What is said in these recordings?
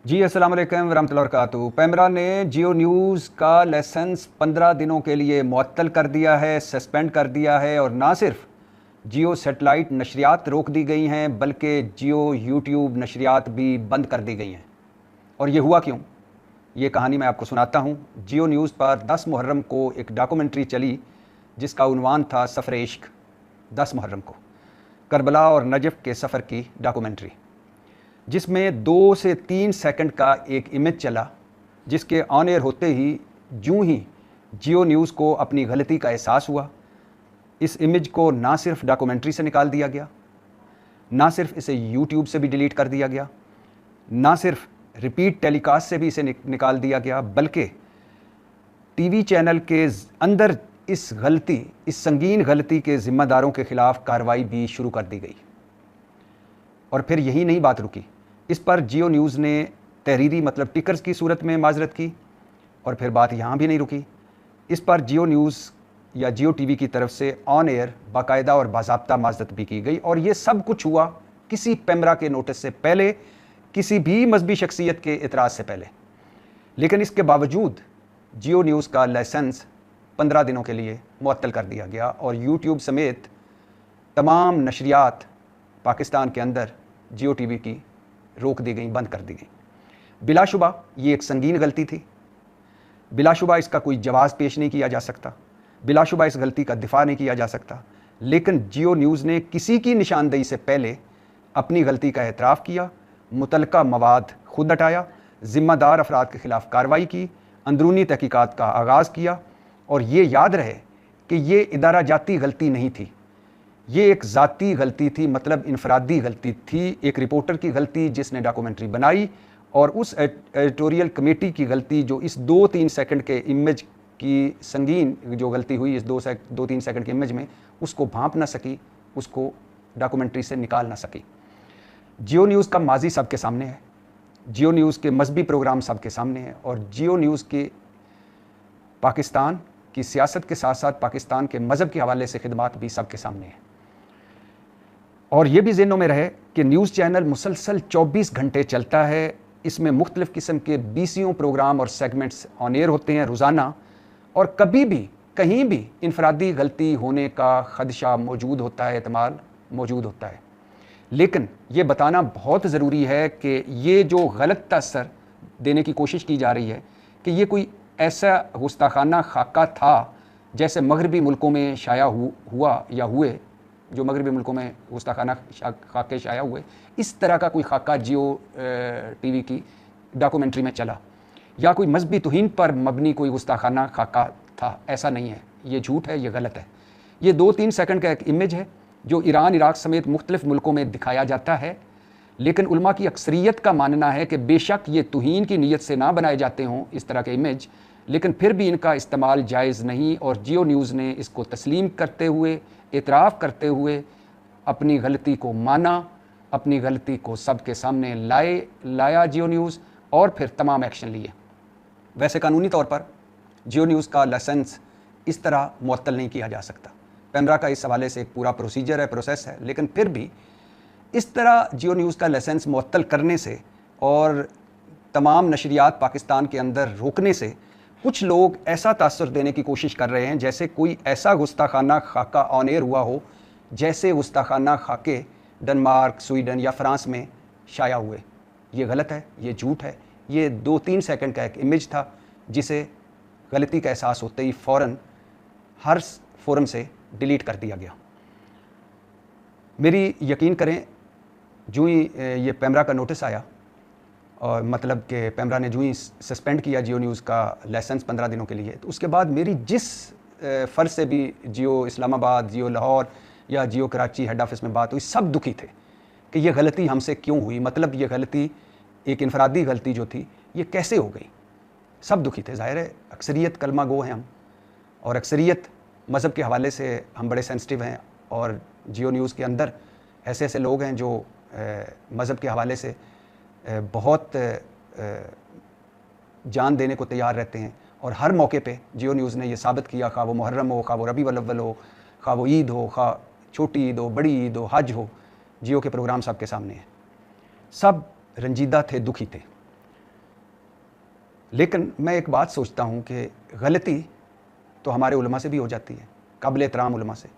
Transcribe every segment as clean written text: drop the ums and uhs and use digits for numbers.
जी अस्सलाम वालेकुम वरहमतुल्लाहि वबरकातुहू। पैमरा ने जियो न्यूज़ का लाइसेंस 15 दिनों के लिए मुअत्तल कर दिया है, सस्पेंड कर दिया है। और ना सिर्फ जियो सेटेलाइट नशरियात रोक दी गई हैं बल्कि जियो यूट्यूब नशरियात भी बंद कर दी गई हैं। और ये हुआ क्यों, ये कहानी मैं आपको सुनाता हूँ। जियो न्यूज़ पर 10 मुहर्रम को एक डॉक्यूमेंट्री चली जिसका उन्वान था सफ़र इश्क। 10 मुहर्रम को करबला और नजफ़ के सफ़र की डॉक्यूमेंट्री, जिसमें 2 से 3 सेकंड का एक इमेज चला, जिसके ऑन एयर होते ही यूं ही जियो न्यूज़ को अपनी गलती का एहसास हुआ। इस इमेज को ना सिर्फ डॉक्यूमेंट्री से निकाल दिया गया, ना सिर्फ इसे यूट्यूब से भी डिलीट कर दिया गया, ना सिर्फ रिपीट टेलीकास्ट से भी इसे निकाल दिया गया, बल्कि टीवी चैनल के अंदर इस संगीन गलती के ज़िम्मेदारों के ख़िलाफ़ कार्रवाई भी शुरू कर दी गई। और फिर यही नहीं बात रुकी, इस पर जियो न्यूज़ ने तहरीरी मतलब टिकर्स की सूरत में माजरत की। और फिर बात यहाँ भी नहीं रुकी, इस पर जियो न्यूज़ या जियो टीवी की तरफ से ऑन एयर बाकायदा और बाज़ाब्ता माजरत भी की गई। और ये सब कुछ हुआ किसी पैमरा के नोटिस से पहले, किसी भी मजहबी शख्सियत के इतराज़ से पहले। लेकिन इसके बावजूद जियो न्यूज़ का लाइसेंस 15 दिनों के लिए मुअत्तल कर दिया गया और यूट्यूब समेत तमाम नशरियात पाकिस्तान के अंदर जियो टीवी की रोक दी गई, बंद कर दी गई। बिलाशुबा ये एक संगीन गलती थी, बिलाशुबा इसका कोई जवाब पेश नहीं किया जा सकता, बिलाशुबा इस गलती का दिफा नहीं किया जा सकता। लेकिन जियो न्यूज़ ने किसी की निशानदेही से पहले अपनी गलती का एतराफ़ किया, मुतलका मवाद खुद हटाया, ज़िम्मेदार अफराद के ख़िलाफ़ कार्रवाई की, अंदरूनी तहकीकात का आगाज़ किया। और ये याद रहे कि ये इदारा जाती गलती नहीं थी, ये एक ज़ाती गलती थी, मतलब इनफरादी गलती थी, एक रिपोर्टर की गलती जिसने डॉक्यूमेंट्री बनाई, और उस एडिटोरियल कमेटी की गलती जो इस 2-3 सेकंड के इमेज की संगीन जो गलती हुई इस 2-3 सेकंड के इमेज में, उसको भांप ना सकी, उसको डॉक्यूमेंट्री से निकाल ना सकी। जियो न्यूज़ का माजी सबके सामने है, जियो न्यूज़ के मजहबी प्रोग्राम सबके सामने हैं, और जियो न्यूज़ के पाकिस्तान की सियासत के साथ साथ पाकिस्तान के मज़हब के हवाले से खिदमात भी सबके सामने हैं। और ये भी ज़हनों में रहे कि न्यूज़ चैनल मुसलसल 24 घंटे चलता है, इसमें मुख्तलिफ़ किस्म के 20 प्रोग्राम और सेगमेंट्स ऑन एयर होते हैं रोज़ाना, और कभी भी कहीं भी इनफरादी गलती होने का ख़दशा मौजूद होता है, एहतमाल मौजूद होता है। लेकिन ये बताना बहुत ज़रूरी है कि ये जो गलत तअस्सुर देने की कोशिश की जा रही है कि ये कोई ऐसा गुस्ताखाना खाका था जैसे मगरबी मुल्कों में शाया हुआ या हुए, जो मगरबी मुल्कों में गुस्ताखाना खाके शाया हुए, इस तरह का कोई खाका जियो टीवी की डॉक्यूमेंट्री में चला, या कोई मजहबी तौहीन पर मबनी कोई गुस्ताखाना खाका था, ऐसा नहीं है। ये झूठ है, ये गलत है। ये 2-3 सेकंड का एक इमेज है जो ईरान, इराक समेत मुख्तलिफ मुल्कों में दिखाया जाता है। लेकिन उलमा की अक्सरियत का मानना है कि बेशक ये तौहीन की नीयत से ना बनाए जाते हों इस तरह के इमेज, लेकिन फिर भी इनका इस्तेमाल जायज़ नहीं। और जियो न्यूज़ ने इसको तस्लीम करते हुए, एतराफ़ करते हुए अपनी गलती को माना, अपनी गलती को सबके सामने लाया जियो न्यूज़, और फिर तमाम एक्शन लिए। वैसे कानूनी तौर पर जियो न्यूज़ का लाइसेंस इस तरह मुअत्तल नहीं किया जा सकता, पैमरा का इस हवाले से एक पूरा प्रोसीजर है, प्रोसेस है। लेकिन फिर भी इस तरह जियो न्यूज़ का लाइसेंस मुअत्तल करने से और तमाम नशरियात पाकिस्तान के अंदर रोकने से कुछ लोग ऐसा तासुर देने की कोशिश कर रहे हैं जैसे कोई ऐसा गुस्ताखाना खाका ऑन एयर हुआ हो, जैसे गुस्ताखाना खाके डेनमार्क, स्वीडन या फ्रांस में शाया हुए। ये गलत है, ये झूठ है। ये 2-3 सेकंड का एक इमेज था जिसे गलती का एहसास होते ही फ़ौरन हर फोरम से डिलीट कर दिया गया। मेरी यकीन करें, जो ही ये पैमरा का नोटिस आया, और मतलब कि पैमरा ने जो ही सस्पेंड किया जियो न्यूज़ का लाइसेंस 15 दिनों के लिए, तो उसके बाद मेरी जिस फ़र्ज से भी जियो इस्लामाबाद, जियो लाहौर या जियो कराची हेड ऑफिस में बात हुई, सब दुखी थे कि ये गलती हमसे क्यों हुई, मतलब ये गलती एक इनफरादी गलती जो थी ये कैसे हो गई। सब दुखी थे। ज़ाहिर है अक्सरियत कलमा गो हैं हम, और अक्सरियत मज़हब के हवाले से हम बड़े सेंसिटिव हैं, और जियो न्यूज़ के अंदर ऐसे ऐसे लोग हैं जो मज़हब के हवाले से बहुत जान देने को तैयार रहते हैं। और हर मौके पे जियो न्यूज़ ने ये साबित किया, खा वो मुहर्रम हो, खा वो रबीउल अव्वल हो, खा वो ईद हो, खा छोटी ईद हो, बड़ी ईद हो, हज हो, जियो के प्रोग्राम सबके सामने हैं। सब रंजीदा थे, दुखी थे। लेकिन मैं एक बात सोचता हूँ कि गलती तो हमारे उलमा से भी हो जाती है, काबिल एहतराम उलमा से।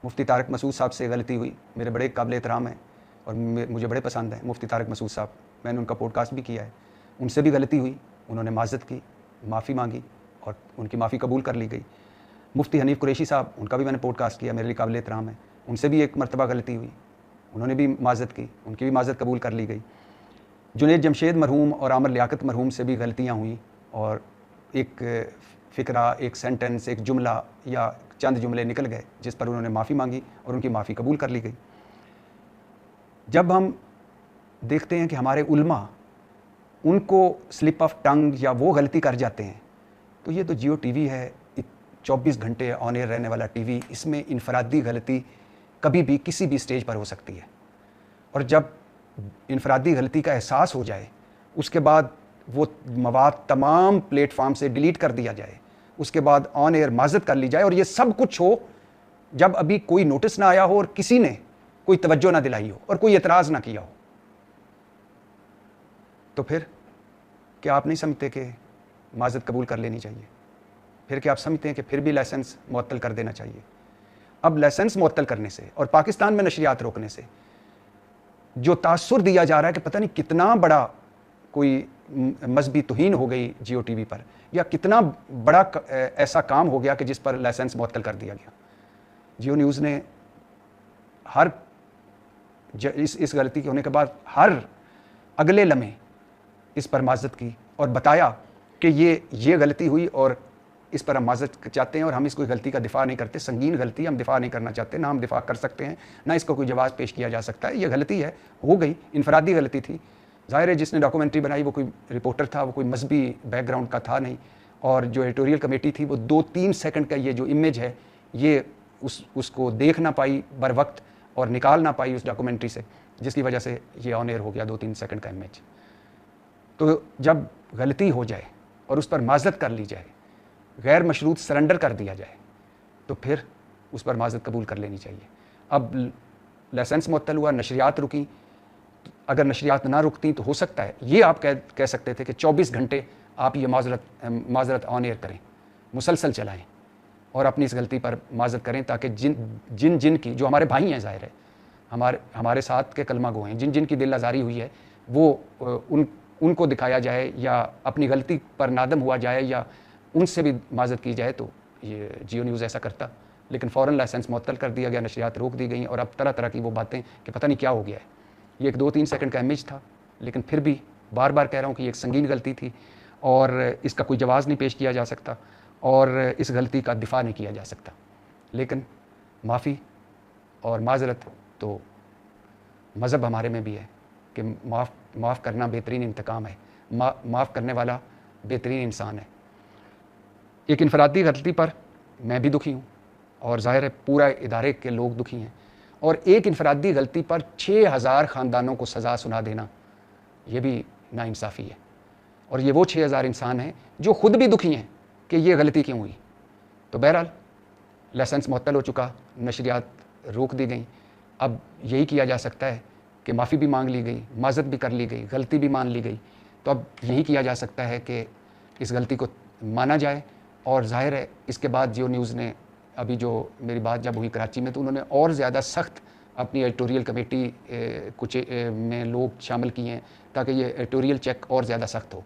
मुफ्ती तारिक मसूद साहब से गलती हुई, मेरे बड़े काबिल एहतराम हैं और मुझे बड़े पसंद हैं मुफ्ती तारिक मसूद साहब। मैंने उनका पॉडकास्ट भी किया है। उनसे भी गलती हुई, उन्होंने माज़रत की, माफ़ी मांगी और उनकी माफ़ी कबूल कर ली गई। मुफ्ती हनीफ़ कुरैशी साहब, उनका भी मैंने पॉडकास्ट किया, मेरे लिए काबिल एहतराम है। उनसे भी एक मरतबा गलती हुई, उन्होंने भी माज़रत की, उनकी भी माज़रत कबूल कर ली गई। जुनैद जमशेद मरहूम और आमिर लियाकत मरहूम से भी गलतियाँ हुई और एक फ़िक्रा, एक सेंटेंस, एक जुमला या चंद जुमले निकल गए जिस पर उन्होंने माफ़ी मांगी और उनकी माफ़ी कबूल कर ली गई। जब हम देखते हैं कि हमारे उल्मा उनको स्लिप ऑफ टंग या वो गलती कर जाते हैं, तो ये तो जियो टीवी है, 24 घंटे ऑन एयर रहने वाला टीवी, इसमें इनफरादी गलती कभी भी किसी भी स्टेज पर हो सकती है। और जब इनफरादी गलती का एहसास हो जाए, उसके बाद वो मवाद तमाम प्लेटफार्म से डिलीट कर दिया जाए, उसके बाद ऑन एयर माज़रत कर ली जाए और ये सब कुछ हो जब अभी कोई नोटिस ना आया हो और किसी ने कोई तवज्जो ना दिलाई हो और कोई एतराज़ ना किया हो, तो फिर क्या आप नहीं समझते कि माज़रत कबूल कर लेनी चाहिए? फिर क्या आप समझते हैं कि फिर भी लाइसेंस मुअत्तल कर देना चाहिए? अब लाइसेंस मुअत्तल करने से और पाकिस्तान में नशरियात रोकने से जो तासुर दिया जा रहा है कि पता नहीं कितना बड़ा कोई मजहबी तौहीन हो गई जियो टीवी पर, या कितना बड़ा ऐसा काम हो गया कि जिस पर लाइसेंस मुअत्तल कर दिया गया। जियो न्यूज़ ने हर इस गलती के होने के बाद हर अगले लम्हे इस पर माज़रत की और बताया कि ये गलती हुई और इस पर हम माज़रत चाहते हैं और हम इस कोई गलती का दिफा नहीं करते, संगीन गलती हम दिफा नहीं करना चाहते, ना हम दिफा कर सकते हैं, ना इसका कोई जवाब पेश किया जा सकता है। ये गलती है, हो गई, इनफरादी गलती थी। ज़ाहिर है जिसने डॉक्यूमेंट्री बनाई वो कोई रिपोर्टर था, वो कोई मजहबी बैकग्राउंड का था नहीं, और जो एडिटोरियल कमेटी थी वो 2-3 सेकंड का ये जो इमेज है ये उसको देख ना पाई बर वक्त और निकाल ना पाई उस डॉक्यूमेंट्री से, जिसकी वजह से ये ऑन एयर हो गया 2-3 सेकंड का इमेज। तो जब गलती हो जाए और उस पर माज़रत कर ली जाए, गैर मशरूत सरेंडर कर दिया जाए, तो फिर उस पर माज़रत कबूल कर लेनी चाहिए। अब लाइसेंस मुअत्तल हुआ, नशरियात रुकी, अगर नशरियात ना रुकती तो हो सकता है ये आप कह सकते थे कि 24 घंटे आप ये माज़रत ऑन एयर करें, मुसलसल चलाएं और अपनी इस गलती पर माज़रत करें, ताकि जिन की जो हमारे भाई हैं, ज़ाहिर है हमारे साथ के कलमा गो हैं, जिन की दिल आज़ारी हुई है वो उनको दिखाया जाए या अपनी गलती पर नादम हुआ जाए या उनसे भी माज़रत की जाए। तो ये जियो न्यूज़ ऐसा करता, लेकिन फ़ौरन लाइसेंस मुअत्तल कर दिया गया, नशरियात रोक दी गई और अब तरह तरह की वो बातें कि पता नहीं क्या हो गया है। ये एक 2-3 सेकंड का इमेज था, लेकिन फिर भी बार बार कह रहा हूँ कि ये एक संगीन गलती थी और इसका कोई जवाज़ नहीं पेश किया जा सकता और इस गलती का दिफा नहीं किया जा सकता। लेकिन माफ़ी और माज़रत तो मज़हब हमारे में भी है कि माफ़ करना बेहतरीन इंतकाम है, माफ़ करने वाला बेहतरीन इंसान है। एक इनफरादी गलती पर मैं भी दुखी हूँ और ज़ाहिर है पूरा इदारे के लोग दुखी हैं, और एक इनफरादी गलती पर 6000 ख़ानदानों को सज़ा सुना देना ये भी नाइंसाफ़ी है। और ये वो 6000 इंसान हैं जो ख़ुद भी दुखी हैं कि ये गलती क्यों हुई। तो बहरहाल लाइसेंस मुअत्तल हो चुका, नशरियात रोक दी गई, अब यही किया जा सकता है कि माफ़ी भी मांग ली गई, माज़रत भी कर ली गई, गलती भी मान ली गई, तो अब यही किया जा सकता है कि इस गलती को माना जाए। और ज़ाहिर है इसके बाद जियो न्यूज़ ने, अभी जो मेरी बात जब हुई कराची में, तो उन्होंने और ज़्यादा सख्त अपनी एडिटोरियल कमेटी कुछ में लोग शामिल किए हैं ताकि ये एडिटोरियल चेक और ज़्यादा सख्त हो।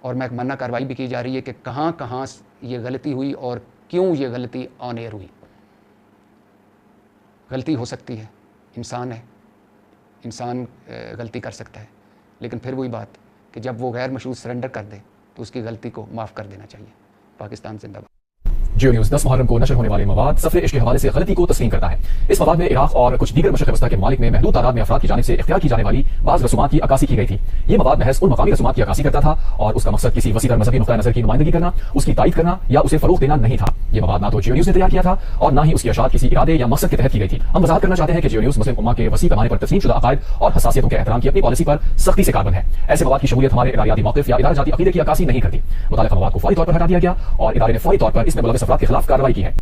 और महकमाना कार्रवाई भी की जा रही है कि कहाँ कहाँ ये गलती हुई और क्यों ये गलती ऑन एयर हुई। गलती हो सकती है, इंसान है, इंसान गलती कर सकता है, लेकिन फिर वही बात कि जब वो गैर मशरूत सरेंडर कर दे तो उसकी गलती को माफ़ कर देना चाहिए। पाकिस्तान जिंदाबाद। जियो न्यूज़ 10 मुहर्रम को नशर होने वाले मवाद सफ़रे इश्क के हवाले से गलती को तस्लीम करता है। इस मवाद में इराक और कुछ दीगर मशरक़ वस्ता के ममालिक में महदूद तादाद में अफराद की जानिब से इख्तियार की जाने वाली बाज़ रसूमात की अक्कासी की गई थी। ये मवाद महज उन मकामी रसूमात की अक्कासी करता था और उसका मकसद किसी वसीअतर मज़हबी नुक्ता नज़र की नुमाइंदगी करना, उसकी तायीद करना या उसे फ़रोग़ देना नहीं था। ये मवाद ना तो जियो न्यूज़ ने तैयार किया था और ना ही उसकी अशात किसी इरादे या मकसद के तहत की गई थी। हम वज़ाहत करना चाहते हैं कि जियो न्यूज़ मुस्लिम उम्मा के वसी पैमाने पर तस्लीम शुदा अक़ायद और हसासियतों के एहतराम की अपनी पॉलिसी पर सख्ती से कारबंद है। ऐसे मवाद की शमूलियत हमारे इदारियाती मौक़िफ़ या इदारा जाती अक़ीदे की अक्कासी नहीं करती। मुताल्लिक़ा मवाद को फ़ौरी तौर पर हटा दिया गया और इदारे ने फ़ौरी तौर पर इसमें मुलव्वस अफ़राद के खिलाफ कार्रवाई की है।